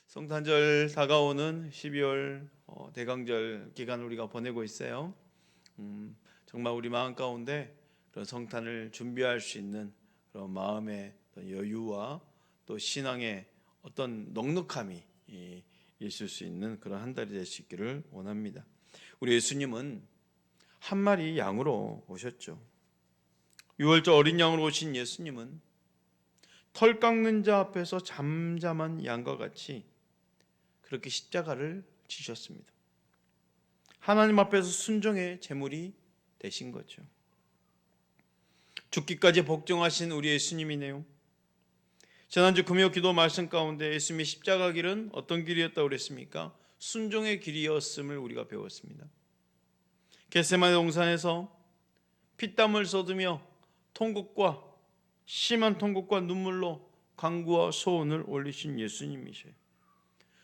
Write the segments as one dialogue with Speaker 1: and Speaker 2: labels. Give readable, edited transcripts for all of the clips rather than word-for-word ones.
Speaker 1: 성탄절 다가오는 12월 대강절 기간을 우리가 보내고 있어요. 정말 우리 마음 가운데 그런 성탄을 준비할 수 있는 그런 마음의 여유와 또 신앙의 어떤 넉넉함이 있을 수 있는 그런 한 달이 될 수 있기를 원합니다. 우리 예수님은 한 마리 양으로 오셨죠. 유월절 어린 양으로 오신 예수님은 털 깎는 자 앞에서 잠잠한 양과 같이 그렇게 십자가를 지셨습니다. 하나님 앞에서 순종의 제물이 되신 거죠. 죽기까지 복종하신 우리 예수님이네요. 지난주 금요 기도 말씀 가운데 예수님의 십자가 길은 어떤 길이었다고 그랬습니까? 순종의 길이었음을 우리가 배웠습니다. 겟세마네 동산에서 피땀을 쏟으며 심한 통곡과 눈물로 간구와 소원을 올리신 예수님이셔요.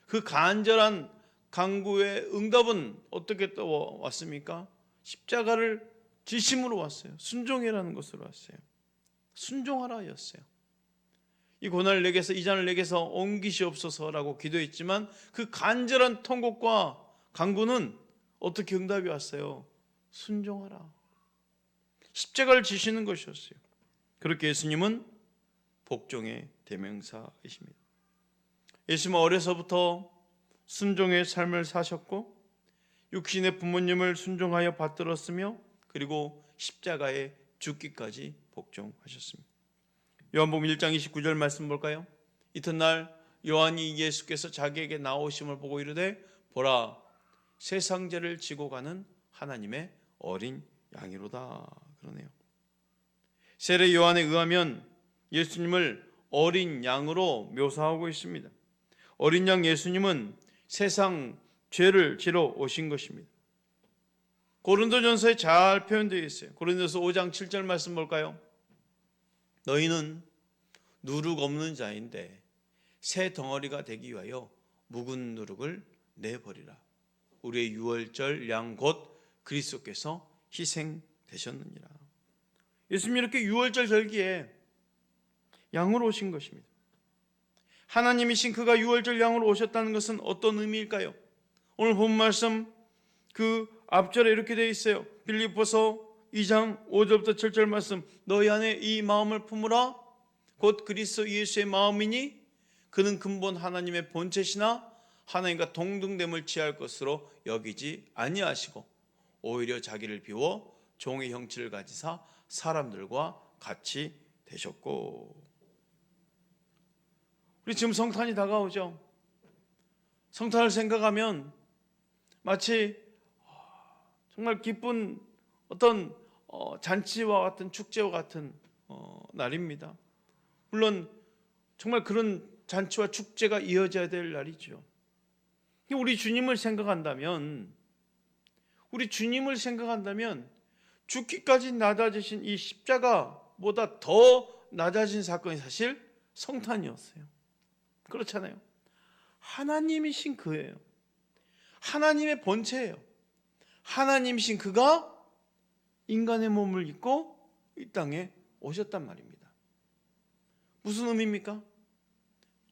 Speaker 1: 그 간절한 간구의 응답은 어떻게 또 왔습니까? 십자가를 지심으로 왔어요. 순종이라는 것으로 왔어요. 순종하라였어요. 이 고난을 내게서 이 잔을 내게서 옮기시옵소서라고 기도했지만 그 간절한 통곡과 간구는 어떻게 응답이 왔어요? 순종하라. 십자가를 지시는 것이었어요. 그렇게 예수님은 복종의 대명사이십니다. 예수님은 어려서부터 순종의 삶을 사셨고 육신의 부모님을 순종하여 받들었으며 그리고 십자가에 죽기까지 복종하셨습니다. 요한복음 1장 29절 말씀 볼까요? 이튿날 요한이 예수께서 자기에게 나오심을 보고 이르되 보라 세상 죄를 지고 가는 하나님의 어린 양이로다 그러네요. 세례 요한에 의하면 예수님을 어린 양으로 묘사하고 있습니다. 어린 양 예수님은 세상 죄를 지러 오신 것입니다. 고린도전서에 잘 표현되어 있어요. 고린도서 5장 7절 말씀 볼까요? 너희는 누룩 없는 자인데 새 덩어리가 되기 위하여 묵은 누룩을 내버리라. 우리의 유월절 양 곧 그리스도께서 희생되셨느니라. 예수님이 이렇게 유월절 절기에 양으로 오신 것입니다. 하나님이신 그가 유월절 양으로 오셨다는 것은 어떤 의미일까요? 오늘 본 말씀 그 앞절에 이렇게 되어 있어요. 빌립보서 2장 5절부터 7절 말씀 너희 안에 이 마음을 품으라 곧 그리스도 예수의 마음이니 그는 근본 하나님의 본체시나 하나님과 동등됨을 취할 것으로 여기지 아니하시고 오히려 자기를 비워 종의 형체를 가지사 사람들과 같이 되셨고. 우리 지금 성탄이 다가오죠. 성탄을 생각하면 마치 정말 기쁜 어떤 잔치와 같은 축제와 같은 날입니다. 물론 정말 그런 잔치와 축제가 이어져야 될 날이죠. 우리 주님을 생각한다면 죽기까지 낮아지신 이 십자가보다 더 낮아진 사건이 사실 성탄이었어요. 그렇잖아요. 하나님이신 그예요. 하나님의 본체예요. 하나님이신 그가 인간의 몸을 입고 이 땅에 오셨단 말입니다. 무슨 의미입니까?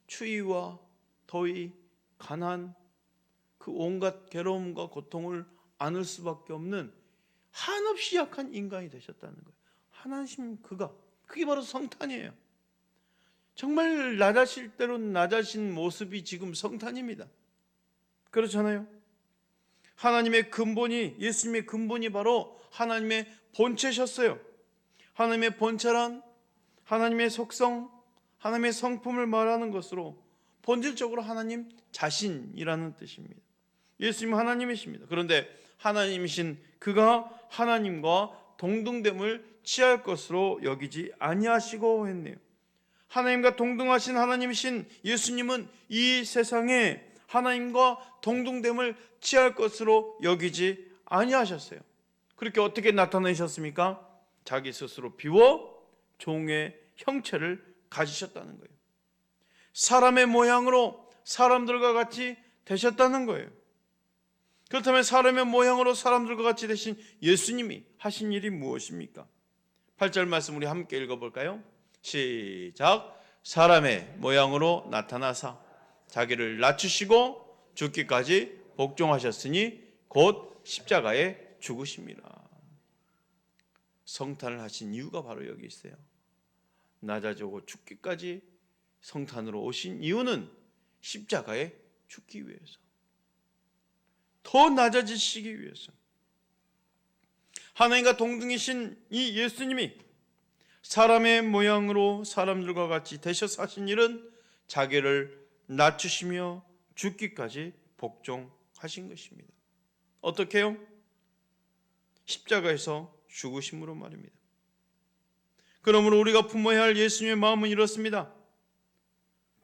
Speaker 1: 추위와 더위, 가난, 그 온갖 괴로움과 고통을 안을 수밖에 없는 한없이 약한 인간이 되셨다는 거예요. 하나님 그가, 그게 바로 성탄이에요. 정말 낮아질 대로 낮아진 모습이 지금 성탄입니다. 그렇잖아요. 하나님의 근본이, 예수님의 근본이 바로 하나님의 본체셨어요. 하나님의 본체란 하나님의 속성, 하나님의 성품을 말하는 것으로 본질적으로 하나님 자신이라는 뜻입니다. 예수님 하나님이십니다. 그런데 하나님이신 그가 하나님과 동등됨을 취할 것으로 여기지 아니하시고 했네요. 하나님과 동등하신 하나님이신 예수님은 이 세상에 하나님과 동등됨을 취할 것으로 여기지 아니하셨어요. 그렇게 어떻게 나타내셨습니까? 자기 스스로 비워 종의 형체를 가지셨다는 거예요. 사람의 모양으로 사람들과 같이 되셨다는 거예요. 그렇다면 사람의 모양으로 사람들과 같이 되신 예수님이 하신 일이 무엇입니까? 8절 말씀 우리 함께 읽어볼까요? 시작. 사람의 모양으로 나타나사 자기를 낮추시고 죽기까지 복종하셨으니 곧 십자가에 죽으심이라. 성탄을 하신 이유가 바로 여기 있어요. 낮아지고 죽기까지 성탄으로 오신 이유는 십자가에 죽기 위해서, 더 낮아지시기 위해서. 하나님과 동등이신 이 예수님이 사람의 모양으로 사람들과 같이 되셔서 하신 일은 자기를 낮추시며 죽기까지 복종하신 것입니다. 어떻게 해요? 십자가에서 죽으심으로 말입니다. 그러므로 우리가 품어야 할 예수님의 마음은 이렇습니다.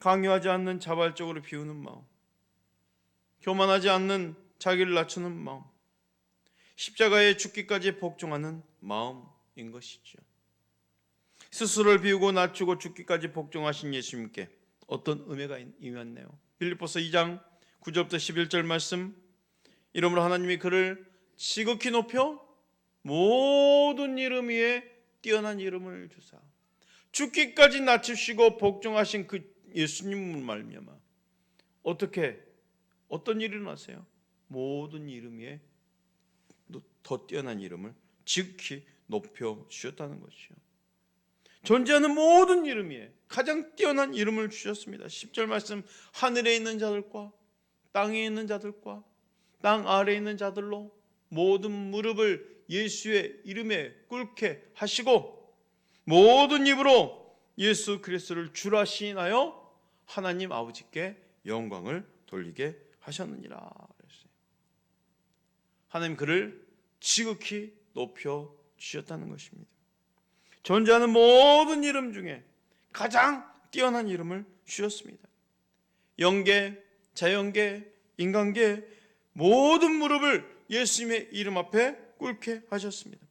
Speaker 1: 강요하지 않는 자발적으로 비우는 마음, 교만하지 않는 자기를 낮추는 마음, 십자가에 죽기까지 복종하는 마음인 것이죠. 스스로를 비우고 낮추고 죽기까지 복종하신 예수님께 어떤 은혜가 임했네요. 빌립보서 2장 9절부터 11절 말씀, 이러므로 하나님이 그를 지극히 높여 모든 이름 위에 뛰어난 이름을 주사 죽기까지 낮추시고 복종하신 그 예수님을 말미암아 어떤 일이 일어났어요? 모든 이름 위에 더 뛰어난 이름을 지극히 높여 주셨다는 것이죠. 존재하는 모든 이름 위에 가장 뛰어난 이름을 주셨습니다. 10절 말씀, 하늘에 있는 자들과 땅에 있는 자들과 땅 아래에 있는 자들로 모든 무릎을 예수의 이름에 꿇게 하시고 모든 입으로 예수 그리스도를 주라 시인하여 하나님 아버지께 영광을 돌리게 하셨느니라 그랬어요. 하나님 그를 지극히 높여 주셨다는 것입니다. 존재하는 모든 이름 중에 가장 뛰어난 이름을 주셨습니다. 영계, 자연계, 인간계 모든 무릎을 예수님의 이름 앞에 꿇게 하셨습니다.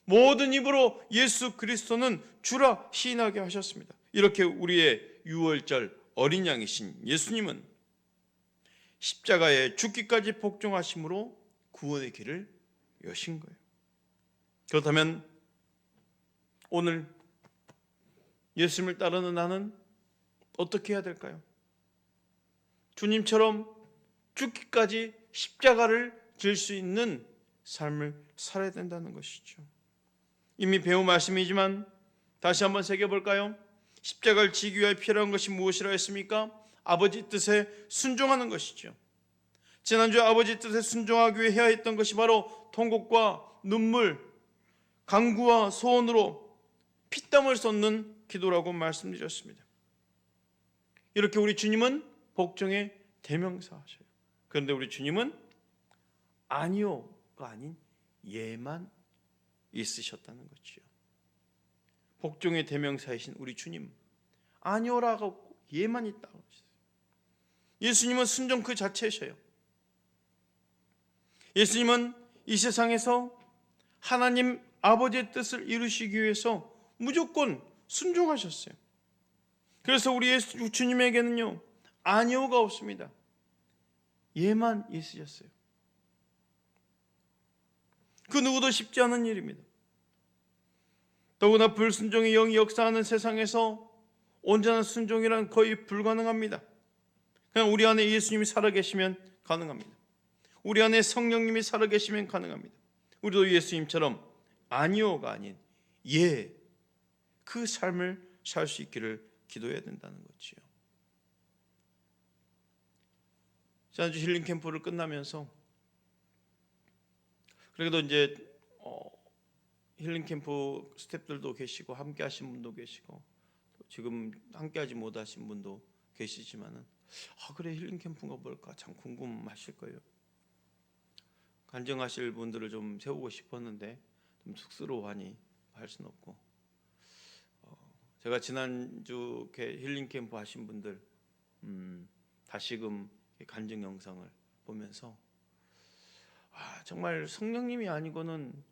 Speaker 1: 모든 입으로 예수 그리스도는 주라 시인하게 하셨습니다. 이렇게 우리의 유월절 어린 양이신 예수님은 십자가에 죽기까지 복종하심으로 구원의 길을 여신 거예요. 그렇다면 오늘 예수님을 따르는 나는 어떻게 해야 될까요? 주님처럼 죽기까지 십자가를 질 수 있는 삶을 살아야 된다는 것이죠. 이미 배운 말씀이지만 다시 한번 새겨볼까요? 십자가를 지기 위해 필요한 것이 무엇이라 했습니까? 아버지 뜻에 순종하는 것이죠. 지난주에 아버지 뜻에 순종하기 위해 해야 했던 것이 바로 통곡과 눈물, 간구와 소원으로 피땀을 쏟는 기도라고 말씀드렸습니다. 이렇게 우리 주님은 복종의 대명사하셔요. 그런데 우리 주님은 아니요가 아닌 예만 있으셨다는 거지요. 복종의 대명사이신 우리 주님, 아니요라고 예만 있다고 하셨어요. 예수님은 순종 그 자체셔요. 예수님은 이 세상에서 하나님 아버지의 뜻을 이루시기 위해서 무조건 순종하셨어요. 그래서 우리 예수 주님에게는요 아니오가 없습니다. 예만 있으셨어요. 그 누구도 쉽지 않은 일입니다. 더구나 불순종의 영이 역사하는 세상에서 온전한 순종이란 거의 불가능합니다. 그냥 우리 안에 예수님이 살아계시면 가능합니다. 우리 안에 성령님이 살아계시면 가능합니다. 우리도 예수님처럼 아니오가 아닌 예, 그 삶을 살 수 있기를 기도해야 된다는 거지요. 지난주 힐링 캠프를 끝나면서 그래도 이제 힐링 캠프 스태프들도 계시고 함께 하신 분도 계시고 지금 함께 하지 못하신 분도 계시지만은 그래 힐링 캠프가 뭘까 참 궁금하실 거예요. 간증하실 분들을 좀 세우고 싶었는데 좀 쑥스러워하니 할 수는 없고 제가 지난주 힐링 캠프 하신 분들 다시금 간증 영상을 보면서 정말 성령님이 아니고는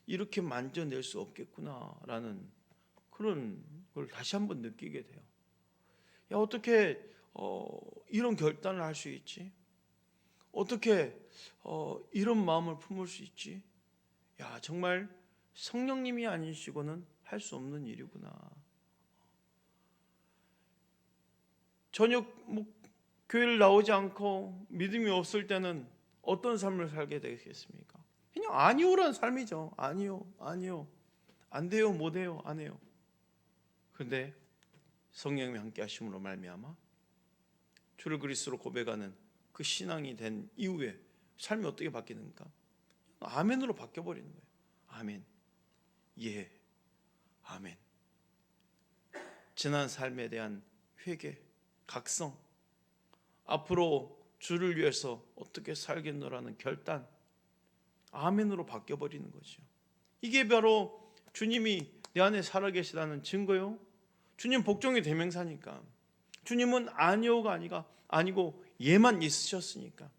Speaker 1: 이렇게 만져낼 수 없겠구나라는 그런 걸 다시 한번 느끼게 돼요. 야, 어떻게 이런 결단을 할 수 있지? 어떻게 이런 마음을 품을 수 있지? 야, 정말 성령님이 아니시고는 할 수 없는 일이구나. 전혀 교회를 나오지 않고 믿음이 없을 때는 어떤 삶을 살게 되겠습니까? 그냥 아니오란 삶이죠. 아니요, 아니요, 안 돼요, 못 해요, 안 해요. 그런데 성령님이 함께 하심으로 말미암아 주를 그리스도로 고백하는 그 신앙이 된 이후에 삶이 어떻게 바뀌는가? 아멘으로 바뀌어버리는 거예요. 아멘, 예, 아멘. 지난 삶에 대한 회개, 각성, 앞으로 주를 위해서 어떻게 살겠노라는 결단, 아멘으로 바뀌어버리는 거죠. 이게 바로 주님이 내 안에 살아계시다는 증거요. 주님 복종의 대명사니까. 주님은 아니오가 아니고 예만 있으셨으니까.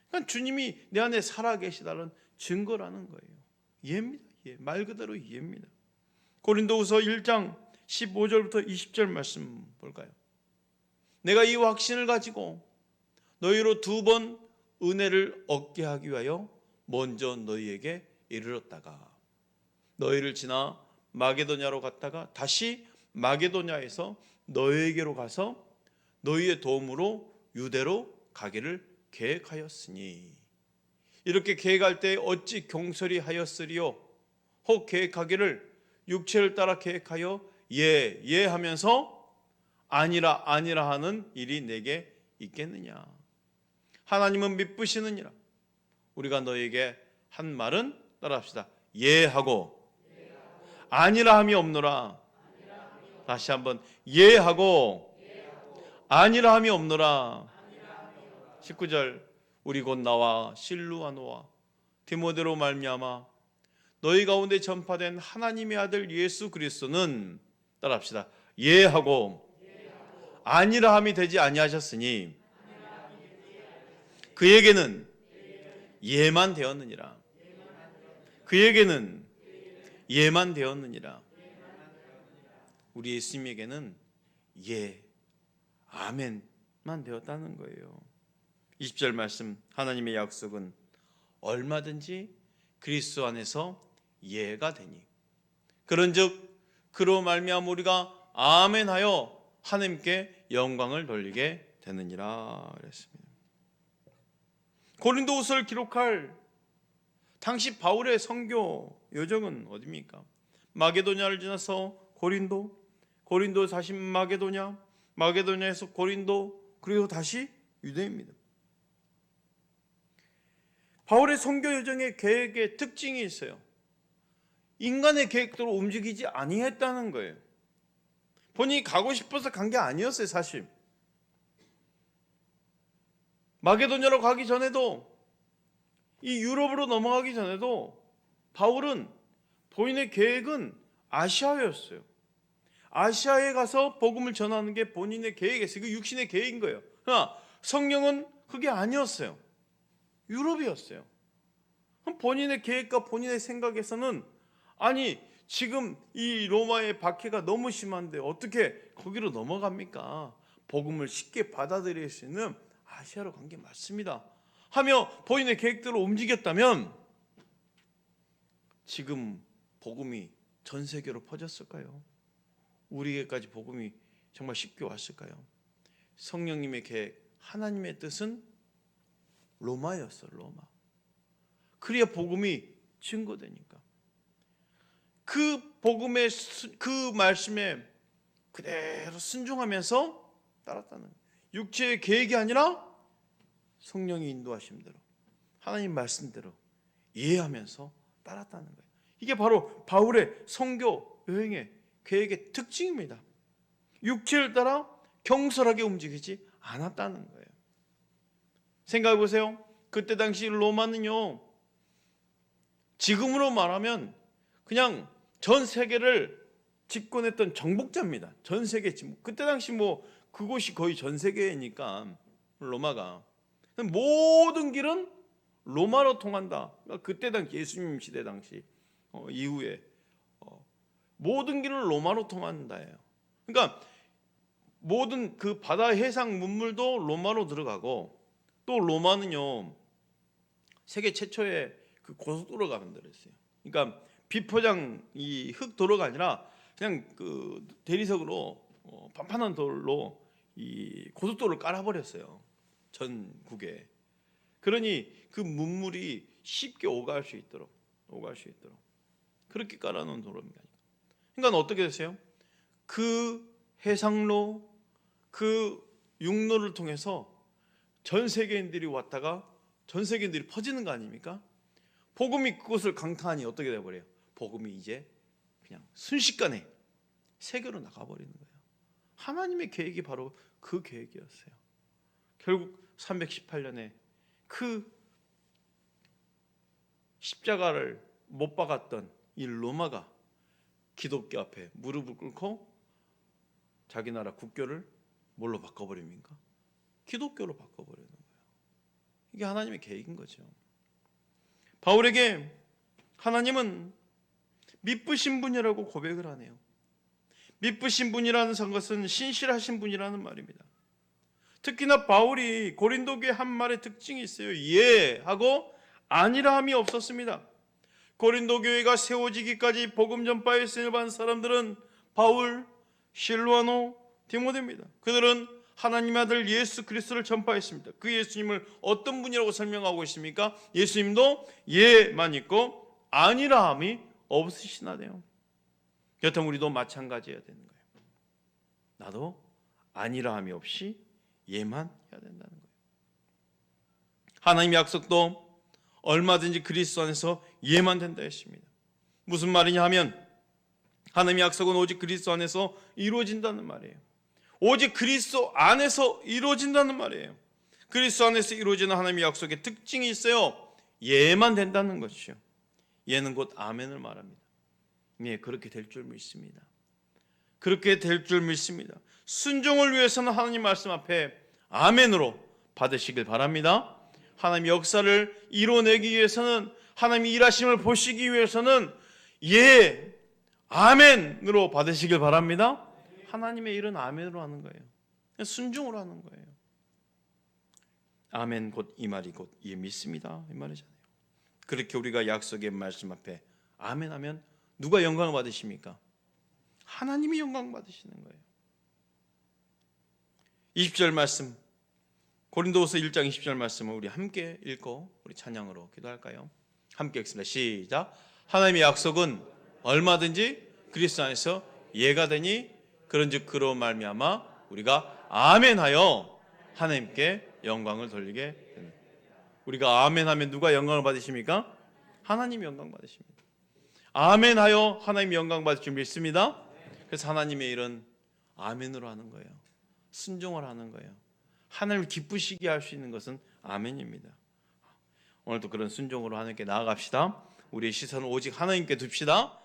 Speaker 1: 그러니까 주님이 내 안에 살아계시다는 증거라는 거예요. 예입니다. 예, 말 그대로 예입니다. 고린도후서 1장 15절부터 20절 말씀 볼까요? 내가 이 확신을 가지고 너희로 2번 은혜를 얻게 하기 위하여 먼저 너희에게 이르렀다가 너희를 지나 마게도냐로 갔다가 다시 마게도냐에서 너희에게로 가서 너희의 도움으로 유대로 가기를 계획하였으니 이렇게 계획할 때 어찌 경솔히 하였으리요? 혹 계획하기를 육체를 따라 계획하여 예 하면서 아니라 하는 일이 내게 있겠느냐? 하나님은 미쁘시느니라. 우리가 너에게 한 말은 따라합시다. 예 하고 아니라 함이 없노라. 다시 한번 예 하고 아니라 함이 없노라. 19절 우리 곧 나와 실루아노와 디모데로 말미암아 너희 가운데 전파된 하나님의 아들 예수 그리스도는 따라합시다. 예 하고 아니라 함이 되지 아니하셨으니 그에게는 예만 되었느니라. 그에게는 예만 되었느니라. 우리 예수님에게는 예, 아멘만 되었다는 거예요. 20절 말씀, 하나님의 약속은 얼마든지 그리스도 안에서 예가 되니 그런즉 그로 말미암아 우리가 아멘하여 하나님께 영광을 돌리게 되느니라 그랬습니다. 고린도후서를 기록할 당시 바울의 선교 여정은 어디입니까? 마게도냐를 지나서 고린도 다시 마게도냐에서 고린도, 그리고 다시 유대입니다. 바울의 선교 여정의 계획의 특징이 있어요. 인간의 계획대로 움직이지 아니했다는 거예요. 본인이 가고 싶어서 간 게 아니었어요, 사실. 마게도냐로 가기 전에도, 이 유럽으로 넘어가기 전에도 바울은 본인의 계획은 아시아였어요. 아시아에 가서 복음을 전하는 게 본인의 계획이었어요. 그 육신의 계획인 거예요. 그러나 성령은 그게 아니었어요. 유럽이었어요. 그럼 본인의 계획과 본인의 생각에서는 아니 지금 이 로마의 박해가 너무 심한데 어떻게 거기로 넘어갑니까? 복음을 쉽게 받아들일 수 있는 아시아로 간 게 맞습니다 하며 본인의 계획대로 움직였다면 지금 복음이 전 세계로 퍼졌을까요? 우리에게까지 복음이 정말 쉽게 왔을까요? 성령님의 계획, 하나님의 뜻은 로마였어, 로마. 그래야 복음이 증거되니까. 그 복음의 그 말씀에 그대로 순종하면서 따랐다는 거예요. 육체의 계획이 아니라 성령이 인도하심대로 하나님 말씀대로 이해하면서 따랐다는 거예요. 이게 바로 바울의 선교 여행의 계획의 특징입니다. 육체를 따라 경솔하게 움직이지 않았다는 거예요. 생각해 보세요. 그때 당시 로마는요, 지금으로 말하면 그냥 전 세계를 집권했던 정복자입니다. 전 세계 집권. 그때 당시 그곳이 거의 전 세계니까 로마가 모든 길은 로마로 통한다. 그때 당시 예수님 시대 당시 이후에 모든 길은 로마로 통한다예요. 그러니까 모든 그 바다 해상 문물도 로마로 들어가고 또 로마는요 세계 최초의 그 고속도로가 만들었어요. 그러니까 비포장 이 흙도로가 아니라 그냥 그 대리석으로 판판한 돌로 이 고속도로를 깔아버렸어요. 전국에. 그러니 그 문물이 쉽게 오갈 수 있도록 그렇게 깔아놓은 도로입니다. 그러니까 어떻게 됐어요? 그 해상로, 그 육로를 통해서 전 세계인들이 왔다가 전 세계인들이 퍼지는 거 아닙니까? 복음이 그곳을 강타하니 어떻게 돼버려요? 복음이 이제 그냥 순식간에 세계로 나가버리는 거예요. 하나님의 계획이 바로 그 계획이었어요. 결국 318년에 그 십자가를 못 박았던 이 로마가 기독교 앞에 무릎을 꿇고 자기 나라 국교를 뭘로 바꿔버립니까? 기독교로 바꿔버리는 거예요. 이게 하나님의 계획인 거죠. 바울에게 하나님은 미쁘신 분이라고 고백을 하네요. 미쁘신 분이라는 것은 신실하신 분이라는 말입니다. 특히나 바울이 고린도 교회 한 말의 특징이 있어요. 예 하고 아니라함이 없었습니다. 고린도 교회가 세워지기까지 복음 전파에 쓰임을 받은 사람들은 바울, 실로아노, 디모데입니다. 그들은 하나님의 아들 예수 그리스도를 전파했습니다. 그 예수님을 어떤 분이라고 설명하고 있습니까? 예수님도 예만 있고 아니라함이 없으시나요? 여튼 우리도 마찬가지여야 되는 거예요. 나도 아니라함이 없이 예만 해야 된다는 거예요. 하나님의 약속도 얼마든지 그리스도 안에서 예만 된다 했습니다. 무슨 말이냐 하면 하나님의 약속은 오직 그리스도 안에서 이루어진다는 말이에요. 오직 그리스도 안에서 이루어진다는 말이에요. 그리스도 안에서 이루어지는 하나님의 약속의 특징이 있어요. 예만 된다는 것이죠. 예는 곧 아멘을 말합니다. 예, 그렇게 될 줄 믿습니다. 그렇게 될 줄 믿습니다. 순종을 위해서는 하나님 말씀 앞에 아멘으로 받으시길 바랍니다. 하나님의 역사를 이뤄내기 위해서는 하나님의 일하심을 보시기 위해서는 예, 아멘으로 받으시길 바랍니다. 하나님의 일은 아멘으로 하는 거예요. 순종으로 하는 거예요. 아멘 곧 이 말이 곧 예 믿습니다 이 말이잖아요. 그렇게 우리가 약속의 말씀 앞에 아멘하면 누가 영광을 받으십니까? 하나님이 영광 받으시는 거예요. 20절 말씀, 고린도후서 1장 20절 말씀을 우리 함께 읽고 우리 찬양으로 기도할까요? 함께 읽습니다. 시작. 하나님의 약속은 얼마든지 그리스도 안에서 예가 되니 그런즉 그로 말미암아 우리가 아멘하여 하나님께 영광을 돌리게 됩니다. 우리가 아멘하면 누가 영광을 받으십니까? 하나님이 영광 받으십니다. 아멘하여 하나님이 영광 받을 줄 믿습니다. 그래서 하나님의 일은 아멘으로 하는 거예요. 순종을 하는 거예요. 하나님을 기쁘시게 할 수 있는 것은 아멘입니다. 오늘도 그런 순종으로 하나님께 나아갑시다. 우리의 시선을 오직 하나님께 둡시다.